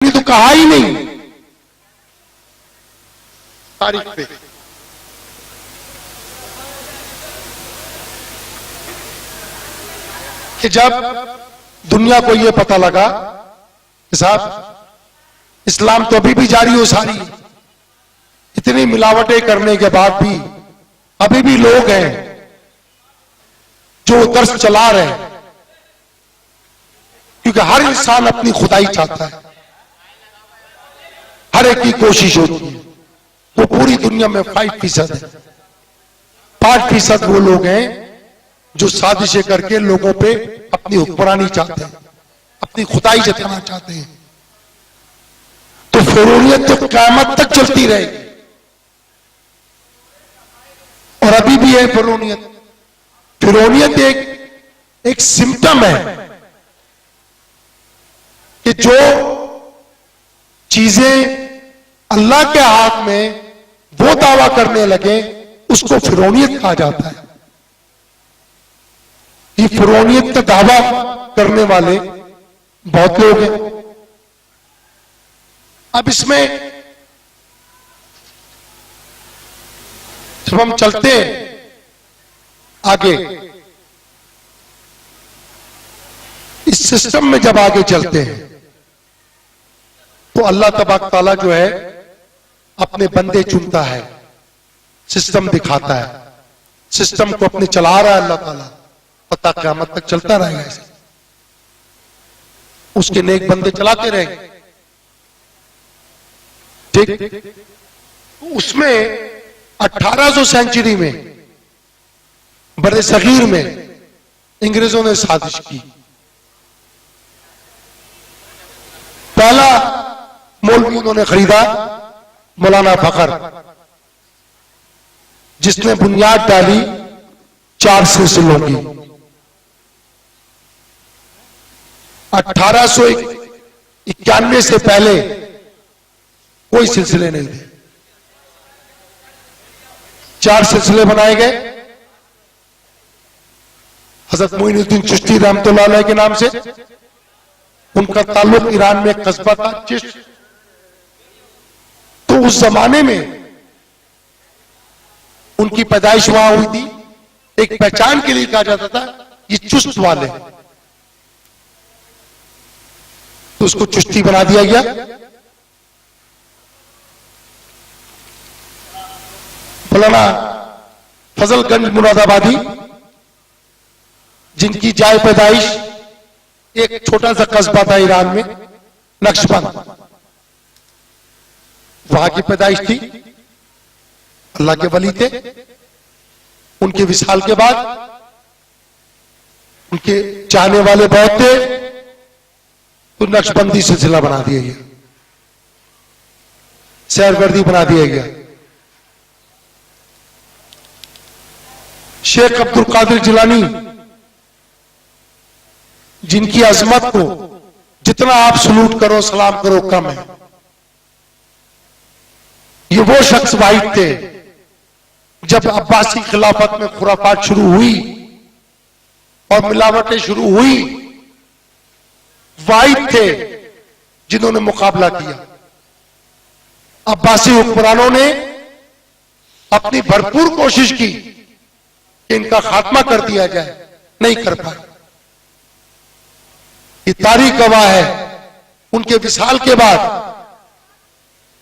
ने तो कहा ही नहीं तारीख पे। कि जब दुनिया को यह पता लगा कि साहब इस्लाम तो अभी भी जारी हो सारी, इतनी मिलावटें करने के बाद भी अभी भी लोग हैं जो दर्स चला रहे हैं, क्योंकि हर इंसान अपनी खुदाई चाहता है, हर एक की कोशिश होती है। वो पूरी दुनिया में 5% है, 5% वो लोग हैं जो साजिशें करके लोगों पे अपनी हुक्मरानी चाहते हैं, अपनी खुदाई जताना चाहते हैं। तो फिरौनियत तो क़यामत तक चलती रहेगी और अभी भी है फिरौनियत। फिरौनियत एक सिम्टम है कि जो चीजें अल्लाह के हाथ में वो दावा करने लगे उसको फिरौनियत कहा जाता है। ये फिरौनियत का दावा करने वाले बहुत लोग हैं। अब इसमें जब हम चलते हैं आगे, इस सिस्टम में जब आगे चलते हैं तो अल्लाह तबारक तआला जो है अपने बंदे चुनता है, सिस्टम दिखाता है, सिस्टम को अपने चला रहा है अल्लाह ताला, पता क़यामत तक चलता रहेगा ऐसे, उसके नेक बंदे चलाते रहेंगे। ठीक, उसमें 1800 सेंचुरी में बड़े सगीर में अंग्रेजों ने साजिश की। पहला मौलवी उन्होंने खरीदा मौलाना फखर, जिसने बुनियाद डाली 4 सिलसिलों की। 1891 से पहले कोई सिलसिले नहीं थे, 4 सिलसिले बनाए गए। हजरत मोइनुद्दीन चिश्ती रहमतुल्लाह अलैह के नाम से, उनका ताल्लुक ईरान में एक कस्बा था चिश्त। तो उस जमाने में उनकी पैदाइश वहां हुई थी, एक पहचान के लिए कहा जाता था ये चुस्त वाले, तो उसको चिश्ती बना दिया गया। मौलाना फजलगंज मुरादाबादी, जिनकी जाए पैदाइश एक छोटा सा कस्बा था ईरान में नक्शबंद, वहां की पैदाइश थी, अल्लाह के वली थे। उनके विसाल के बाद उनके चाहने वाले बहुत थे, तो नक्शबंदी सिलसिला बना दिया गया, सैरगर्दी बना दिया गया। शेख अब्दुल कादिर जिलानी, जिनकी अजमत को जितना आप सलूट करो सलाम करो कम है, ये वो शख्स वाहिद थे जब अब्बासी खिलाफत में खुराफात शुरू हुई और मिलावटें शुरू हुई, वाहिद थे जिन्होंने मुकाबला किया। अब्बासी हुक्मरानों ने अपनी भरपूर कोशिश की कि इनका खात्मा कर दिया जाए, नहीं कर पाए। ये तारीख गवाह है, उनके विसाल के बाद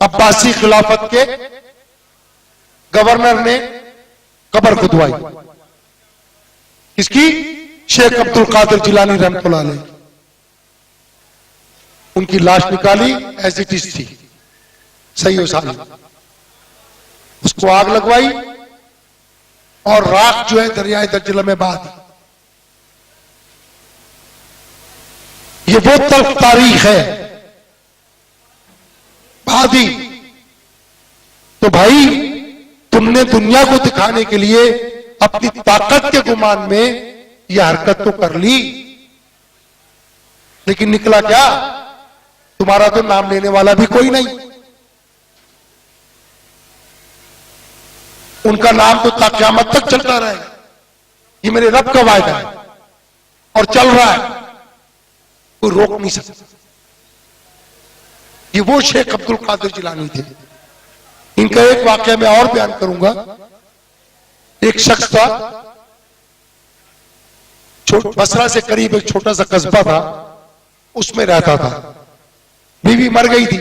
अब्बासी खिलाफत के गवर्नर ने कब्र खुदवाई, किसकी? शेख अब्दुल कादिर जिलानी रहमतुल्लाह अलैह। उनकी लाश निकाली, एज इट इज थी, सही हो साली, उसको आग लगवाई और राख जो है दरियाए दज्जला में बहा दी। ये वो तल्ख तारीख है, बहा दी। तो भाई तुमने दुनिया को दिखाने के लिए अपनी ताकत के गुमान में यह हरकत तो कर ली, लेकिन निकला क्या? तुम्हारा तो नाम लेने वाला भी कोई नहीं। उनका नाम तो क़यामत तक चलता रहेगा, ये मेरे रब का वायदा है और चल रहा है, कोई रोक नहीं सकता। ये वो शेख अब्दुल कादिर जिलानी थे। इनका एक वाकया मैं और बयान करूंगा। एक शख्स था, बसरा से करीब एक छोटा सा कस्बा था, उसमें रहता था। बीवी मर गई थी,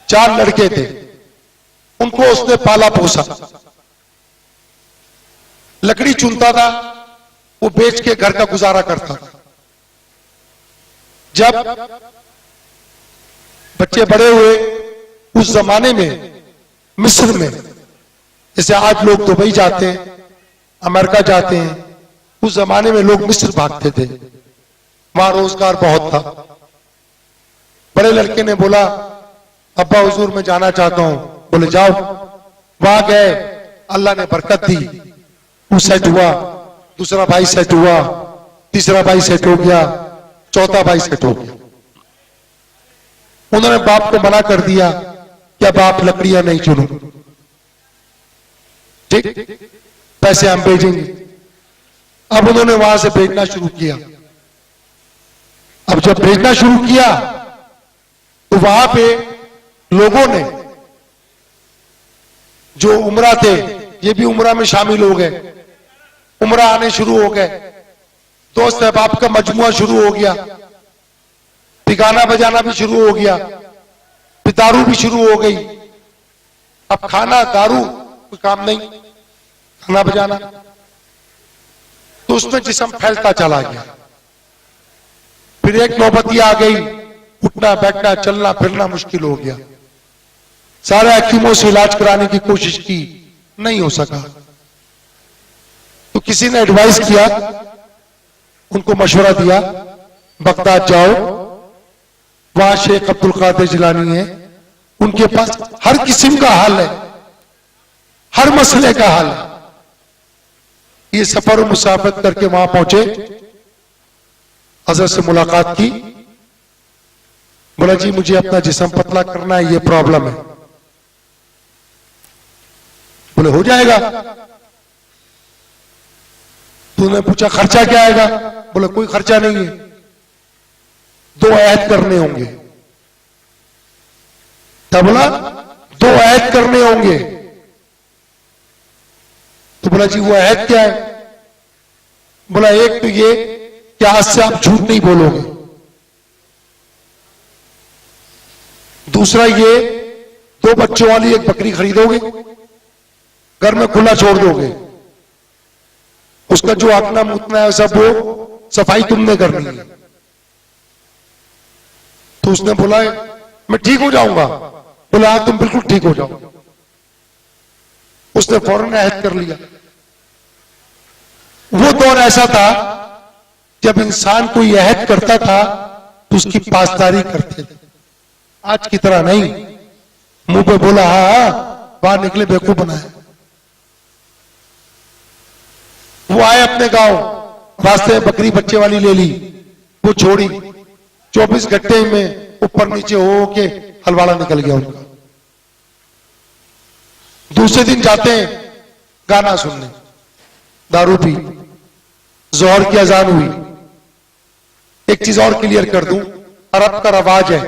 4 लड़के थे, उनको उसने पाला पोसा। लकड़ी चुनता था, वो बेच के घर का गुजारा करता था। जब बच्चे बड़े हुए, उस जमाने में मिस्र में, जैसे आज लोग दुबई जाते हैं, अमेरिका जाते हैं, उस जमाने में लोग मिस्र भागते थे, वहां रोजगार बहुत था। बड़े लड़के ने बोला, अब्बा हुजूर मैं जाना चाहता हूं। बोले जाओ। वहां गए, अल्लाह ने बरकत दी, वो सेट हुआ, दूसरा भाई सेट हुआ, तीसरा भाई सेट हो गया, चौथा भाई सेट हो गया। उन्होंने बाप को मना कर दिया कि अब आप लकड़ियां नहीं चुनो, ठीक, पैसे हम भेजेंगे। अब उन्होंने वहां से भेजना शुरू किया। अब जब भेजना शुरू किया तो वहां पे लोगों ने, जो उमरा थे, ये भी उमरा में शामिल हो गए, उमरा आने शुरू हो गए, दोस्त अहबाब का मजमुआ शुरू हो गया, गाना बजाना भी शुरू हो गया, दारू भी शुरू हो गई। अब खाना दारू कोई काम नहीं, खाना बजाना, तो उसमें जिस्म फैलता चला गया। फिर एक नौबती आ गई, उठना बैठना चलना फिरना मुश्किल हो गया। सारे हकीमों से इलाज कराने की कोशिश की, नहीं हो सका। तो किसी ने एडवाइस किया, उनको मशवरा दिया, बगदाद जाओ, वहां शेख अब्दुल कादिर जिलानी है, उनके पास हर किस्म का हल है, हर मसले का हल है। ये सफर मुसाफिर करके वहां पहुंचे, हजरत से मुलाकात की, बोला जी मुझे अपना जिस्म पतला करना है, ये प्रॉब्लम है। बोले हो जाएगा। तूने पूछा खर्चा क्या आएगा? बोले कोई खर्चा नहीं है, 2 ऐद करने होंगे। क्या बोला? 2 ऐद करने होंगे। तो बोला जी वो ऐद क्या है? बोला एक तो ये कि आज से आप झूठ नहीं बोलोगे, दूसरा ये 2 बच्चों वाली एक बकरी खरीदोगे, घर में खुला छोड़ दोगे, उसका जो अपना मुतना है सब वो सफाई तुमने करनी है। तो उसने बोला मैं ठीक हो जाऊंगा। बोला हाँ तुम बिल्कुल ठीक हो जाओ। उसने फौरन अहद कर लिया। वो दौर ऐसा था जब इंसान कोई अहद करता था तो उसकी पासदारी करते थे, आज की तरह नहीं, मुंह पे बोला हाँ बाहर निकले बेवकूफ बनाए। वो आए अपने गांव, रास्ते में बकरी बच्चे वाली ले ली, वो छोड़ी, 24 घंटे में ऊपर नीचे हो के हलवाड़ा निकल गया उनका। दूसरे दिन जाते हैं गाना सुनने, दारू पी, जोहर की अजान हुई। एक चीज और क्लियर कर दूं, अरब का रवाज है,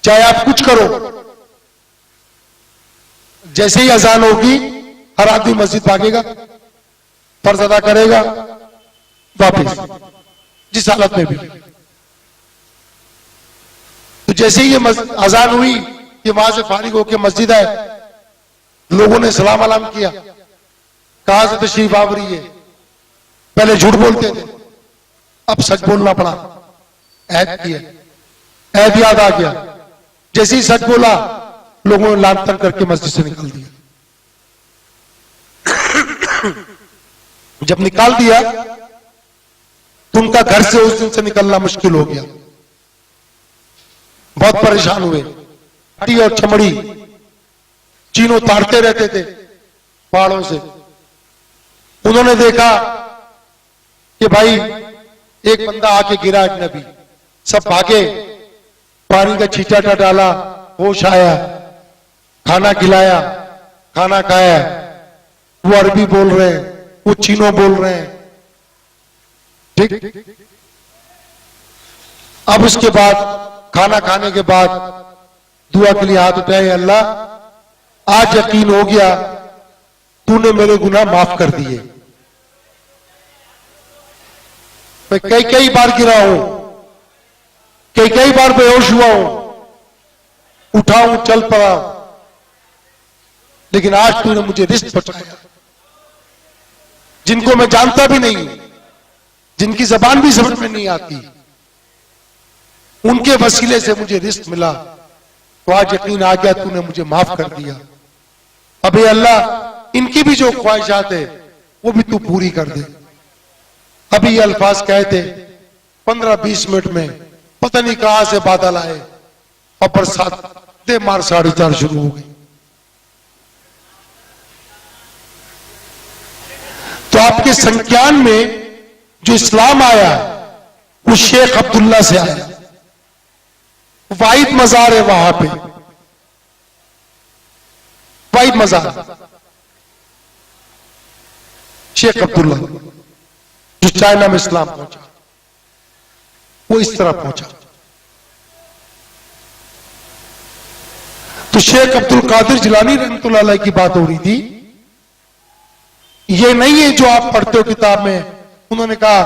चाहे आप कुछ करो, जैसे ही अजान होगी हर आदमी मस्जिद भागेगा, फर्ज अदा करेगा, वापिस जिस हालत में भी। तो जैसे ही ये अजान हुई, ये वहां से फारिग होकर मस्जिद आए, लोगों ने सलाम अलाम किया, कहां से तशरीफ आवरी है। पहले झूठ बोलते थे, अब सच बोलना पड़ा, ऐद किया, ऐद याद आ गया। जैसे ही सच बोला, लोगों ने लान तन करके मस्जिद से निकाल दिया। जब निकाल दिया तो उनका घर से उस दिन से निकलना मुश्किल हो गया, बहुत परेशान हुए। हड्डी और चमड़ी चीनों ताड़ते रहते थे पहाड़ों से। उन्होंने देखा कि भाई एक बंदा आके गिरा अजनबी, सब भागे, पानी का छींटा डाला, होश आया, खाना खिलाया, खाना खाया। वो अरबी बोल रहे हैं, वो चीनों बोल रहे हैं, ठीक। अब उसके बाद खाना खाने के बाद दुआ के लिए हाथ उठाए, अल्लाह आज यकीन हो गया तूने मेरे गुनाह माफ कर दिए। मैं कई कई बार गिरा हूं, कई कई बार बेहोश हुआ हूं, उठाऊं चल पड़ा, लेकिन आज तूने मुझे रिस्क बचाया। जिनको मैं जानता भी नहीं, जिनकी जबान भी समझ में नहीं आती, उनके वसीले से मुझे रिस्क मिला, तो आज यकीन आ गया तूने मुझे माफ कर दिया। अबे अल्लाह इनकी भी जो ख्वाहिशात है वो भी तू पूरी कर दे। अभी ये अल्फाज कहे थे, 15-20 मिनट में पता नहीं कहां से बादल आए और बरसात दे मार 4:30 शुरू हो गई। तो आपके संज्ञान में जो इस्लाम आया वो शेख अब्दुल्ला से आया। वाहिद मजार है वहां पे, वाहिद मजार शेख अब्दुल्ला जो चाइना में इस्लाम पहुंचा, वो इस तरह पहुंचा। तो शेख अब्दुल कादिर जिलानी रहमतुल्लाह अलैह की बात हो रही थी। ये नहीं है जो आप पढ़ते हो किताब में, उन्होंने कहा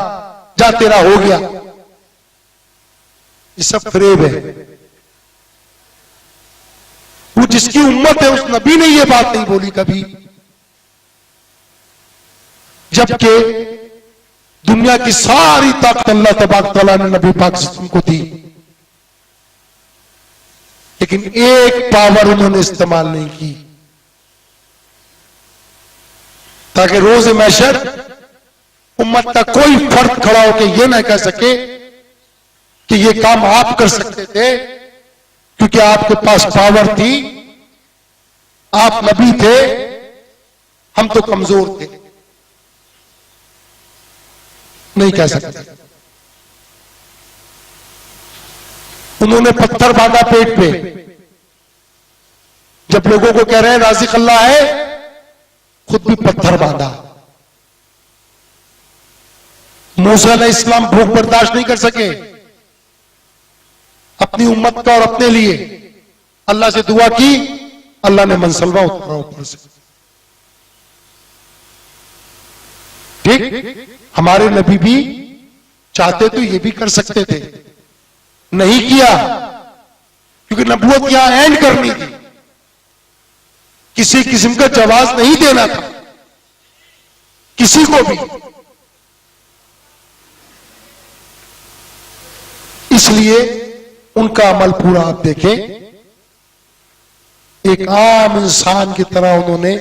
जा तेरा हो गया, ये सब फरेब है। वो जिसकी उम्मत है उस नबी ने ये बात नहीं बोली कभी, जबकि दुनिया की सारी ताकत अल्लाह तबारक तआला ने नबी पाक को दी, लेकिन एक पावर उन्होंने इस्तेमाल नहीं की, ताकि रोज महशर उम्मत का कोई फर्द खड़ा होकर यह ना कह सके कि यह काम आप कर सकते थे क्योंकि आपके पास पावर थी, आप नबी थे, हम तो कमजोर थे। नहीं कह सकते। उन्होंने पत्थर बांधा पेट पे, जब लोगों को कह रहे हैं राज़िक अल्लाह है, खुद भी पत्थर बांधा। मूसा अलैहिस्सलाम भूख बर्दाश्त नहीं कर सके, अपनी उम्मत का और अपने लिए अल्लाह से दुआ की, अल्लाह ने मनसलवा उतारा ऊपर से। ठीक, हमारे नबी भी चाहते तो ये भी कर सकते थे, नहीं किया क्योंकि नबूवत यहां एंड करनी थी, किसी किस्म का जवाब नहीं देना था किसी को भी। इसलिए उनका अमल पूरा आप देखें, एक आम इंसान की तरह उन्होंने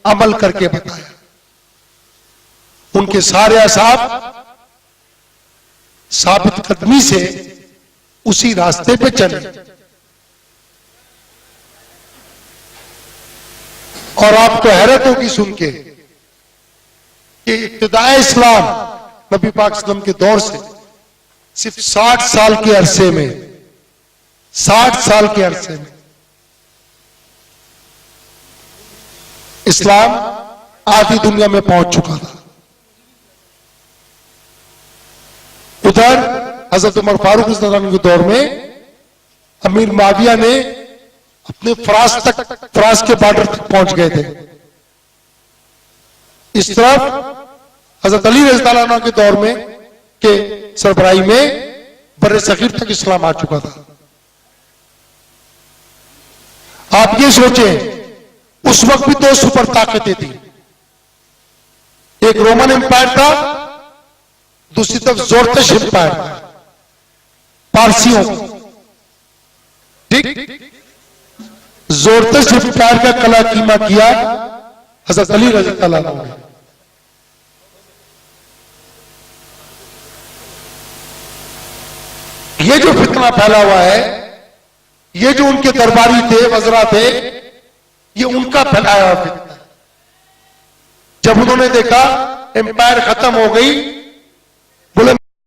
अमल करके बताया। उनके सारे असहाब साबित कदमी से उसी रास्ते पे चले, और आपको हैरत होगी सुन के कि इब्तिदाए इस्लाम नबी पाक सल्लल्लाहु अलैहि वसल्लम के दौर से सिर्फ 60 साल के अरसे में, 60 साल के अरसे में इस्लाम आधी दुनिया में पहुंच चुका था। उधर हजरत उमर फारूक रज़ियल्लाहु अन्हु के दौर में अमीर माविया ने अपने फरास के बॉर्डर तक पहुंच गए थे। इस तरफ हजरत अली रज़ियल्लाहु अन्हु के दौर में के सरबराही में बर्रे सगीर तक इस्लाम आ चुका था। आप ये सोचें, उस वक्त भी दो सुपर ताकतें थी, एक रोमन एम्पायर था, दूसरी तरफ जोरतश एम्पायर था, पारसियों। ठीक, जोरतश एम्पायर का कला कीमा किया हजरत अली रज़ियल्लाहु अन्हु ने। ये जो फितना फैला हुआ है, ये जो उनके दरबारी थे, वज़रा थे, ये उनका फैलाया हुआ फितना। जब उन्होंने देखा एम्पायर खत्म हो गई,